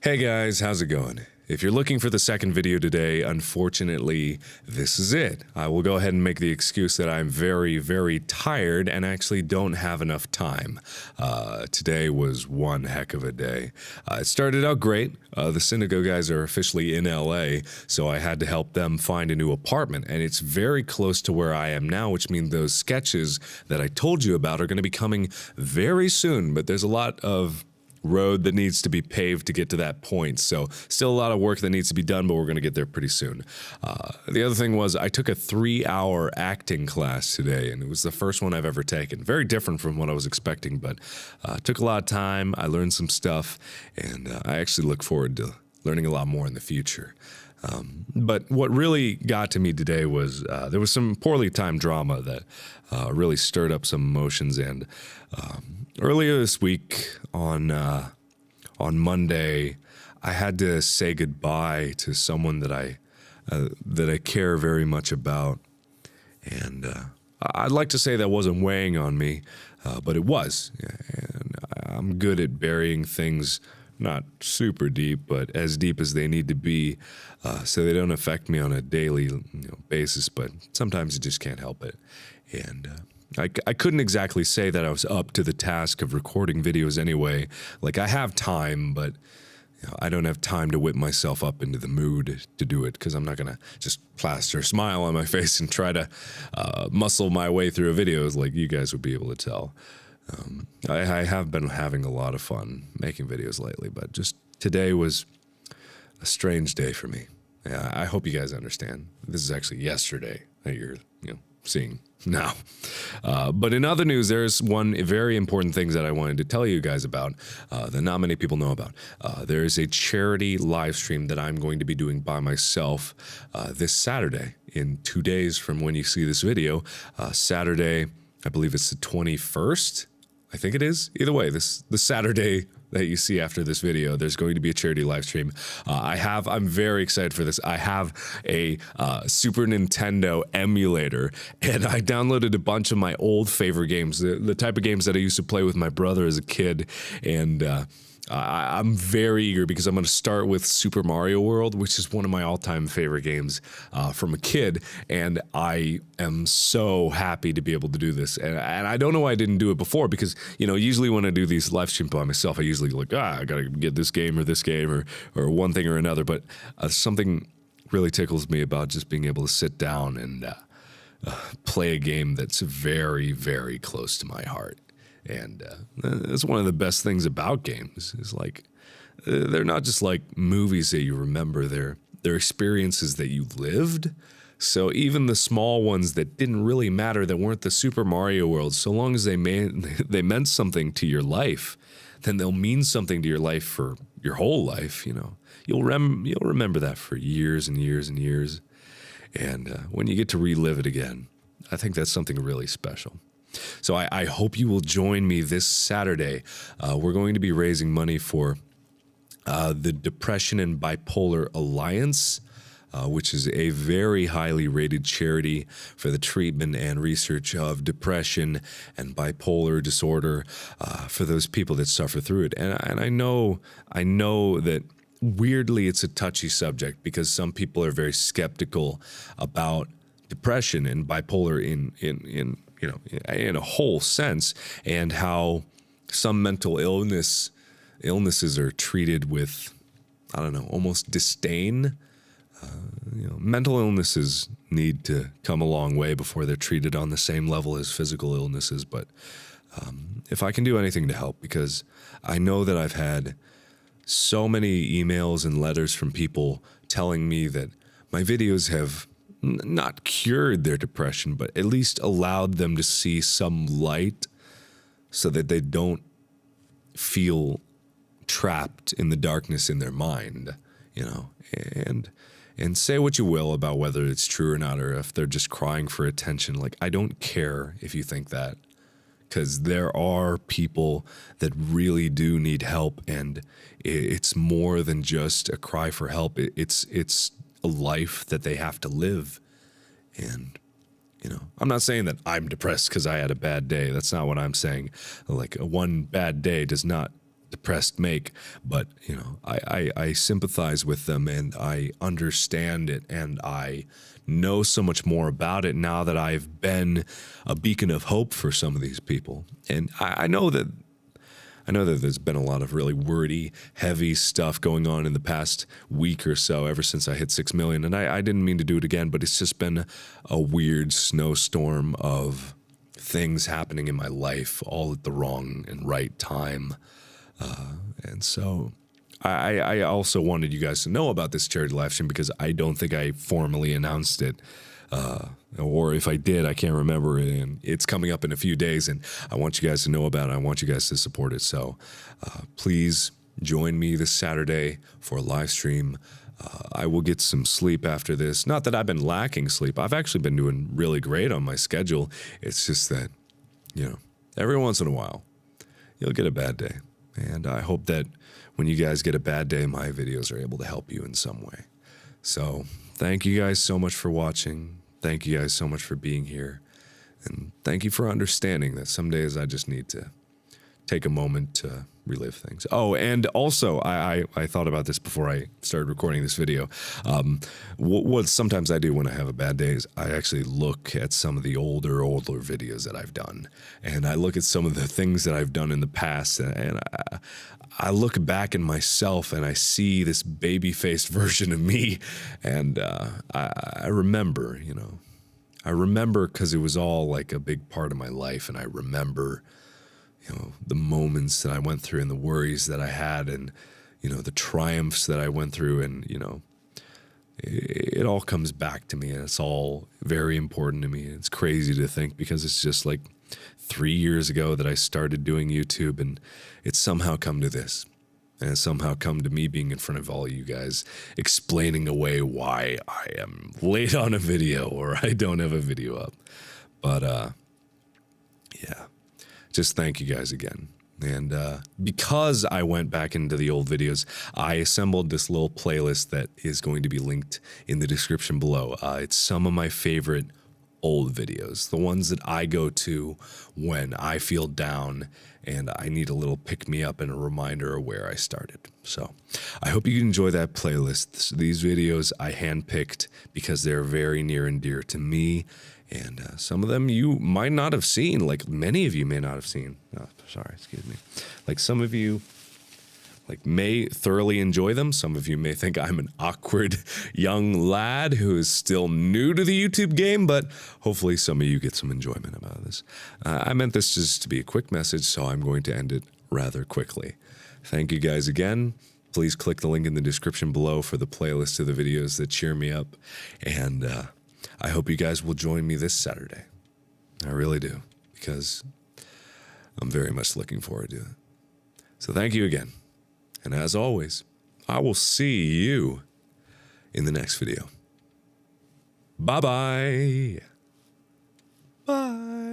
Hey guys, how's it going? If you're looking for the second video today, unfortunately, this is it. I will go ahead and make the excuse that I'm very tired and actually don't have enough time. Today was one heck of a day. It started out great. The Syndigo guys are officially in LA, so I had to help them find a new apartment, and it's very close to where I am now, which means those sketches that I told you about are going to be coming very soon, but there's a lot of road that needs to be paved to get to that point. So still a lot of work that needs to be done, but we're going to get there pretty soon. The other thing was I took a 3-hour acting class today, and it was the first one I've ever taken. Very different from what I was expecting, but took a lot of time. I learned some stuff, and I actually look forward to learning a lot more in the future. But what really got to me today was there was some poorly timed drama that really stirred up some emotions. And earlier this week on Monday, I had to say goodbye to someone that I care very much about, and I'd like to say that wasn't weighing on me, but it was. And I'm good at burying things. Not super deep, but as deep as they need to be, so they don't affect me on a daily basis, but sometimes you just can't help it. And I couldn't exactly say that I was up to the task of recording videos anyway. Like, I have time, but I don't have time to whip myself up into the mood to do it, because I'm not going to just plaster a smile on my face and try to muscle my way through a video like you guys would be able to tell. I have been having a lot of fun making videos lately, but just today was a strange day for me. I hope you guys understand. This is actually yesterday that you're seeing now. But in other news, there's one very important thing that I wanted to tell you guys about that not many people know about. There is a charity live stream that I'm going to be doing by myself this Saturday, in 2 days from when you see this video. Saturday, I believe it's the 21st. I think it is. Either way, the Saturday that you see after this video, there's going to be a charity live stream. I'm very excited for this. I have a Super Nintendo emulator, and I downloaded a bunch of my old favorite games, the type of games that I used to play with my brother as a kid, and I'm very eager because I'm going to start with Super Mario World, which is one of my all-time favorite games from a kid, and I am so happy to be able to do this. And I don't know why I didn't do it before, because usually when I do these live streams by myself, I usually go like, I gotta get this game or one thing or another. But something really tickles me about just being able to sit down and play a game that's very close to my heart. And that's one of the best things about games, is like they're not just like movies that you remember, they're experiences that you lived. So even the small ones that didn't really matter, that weren't the Super Mario World, so long as they meant something to your life, then they'll mean something to your life for your whole life. You'll remember that for years and years and years. And when you get to relive it again, I think that's something really special. So I hope you will join me this Saturday. We're going to be raising money for the Depression and Bipolar Alliance, which is a very highly rated charity for the treatment and research of depression and bipolar disorder for those people that suffer through it. And I know that weirdly it's a touchy subject, because some people are very skeptical about depression and bipolar in a whole sense, and how some mental illnesses are treated with, I don't know, almost disdain. Mental illnesses need to come a long way before they're treated on the same level as physical illnesses. But if I can do anything to help, because I know that I've had so many emails and letters from people telling me that my videos have not cured their depression, but at least allowed them to see some light, so that they don't feel trapped in the darkness in their mind, and say what you will about whether it's true or not, or if they're just crying for attention. Like, I don't care if you think that, because there are people that really do need help, and it's more than just a cry for help. It's a life that they have to live. And I'm not saying that I'm depressed because I had a bad day. That's not what I'm saying. Like, one bad day does not depressed make, but you know, I sympathize with them and I understand it, and I know so much more about it now that I've been a beacon of hope for some of these people. And I know that there's been a lot of really wordy, heavy stuff going on in the past week or so, ever since I hit 6 million. And I didn't mean to do it again, but it's just been a weird snowstorm of things happening in my life all at the wrong and right time. And so I also wanted you guys to know about this charity live stream because I don't think I formally announced it. Or if I did, I can't remember it, and it's coming up in a few days, and I want you guys to know about it. I want you guys to support it. So please join me this Saturday for a live stream. I will get some sleep after this. Not that I've been lacking sleep. I've actually been doing really great on my schedule. It's just that, you know, every once in a while, you'll get a bad day. And I hope that when you guys get a bad day, my videos are able to help you in some way. So thank you guys so much for watching. Thank you guys so much for being here. And thank you for understanding that some days I just need to take a moment to relive things. Oh, and also, I thought about this before I started recording this video. What sometimes I do when I have a bad day is I actually look at some of the older videos that I've done. And I look at some of the things that I've done in the past, and I look back in myself and I see this baby-faced version of me, and I remember, you know, I remember because it was all like a big part of my life, and I remember, you know, the moments that I went through and the worries that I had, and, you know, the triumphs that I went through, and, you know, it all comes back to me, and it's all very important to me. It's crazy to think because it's just like 3 years ago that I started doing YouTube, and it's somehow come to this. And it's somehow come to me being in front of all of you guys, explaining away why I am late on a video or I don't have a video up. But, yeah, just thank you guys again. And because I went back into the old videos, I assembled this little playlist that is going to be linked in the description below. It's some of my favorite old videos, the ones that I go to when I feel down and I need a little pick-me-up and a reminder of where I started. So I hope you enjoy that playlist. These videos I handpicked because they're very near and dear to me, and some of them you might not have seen, like many of you may not have seen. Oh, sorry, excuse me. Like some of you may thoroughly enjoy them. Some of you may think I'm an awkward young lad who is still new to the YouTube game, but hopefully some of you get some enjoyment about this. I meant this just to be a quick message, so I'm going to end it rather quickly. Thank you guys again. Please click the link in the description below for the playlist of the videos that cheer me up, and I hope you guys will join me this Saturday. I really do, because I'm very much looking forward to it. So thank you again. And as always, I will see you in the next video. Bye-bye. Bye.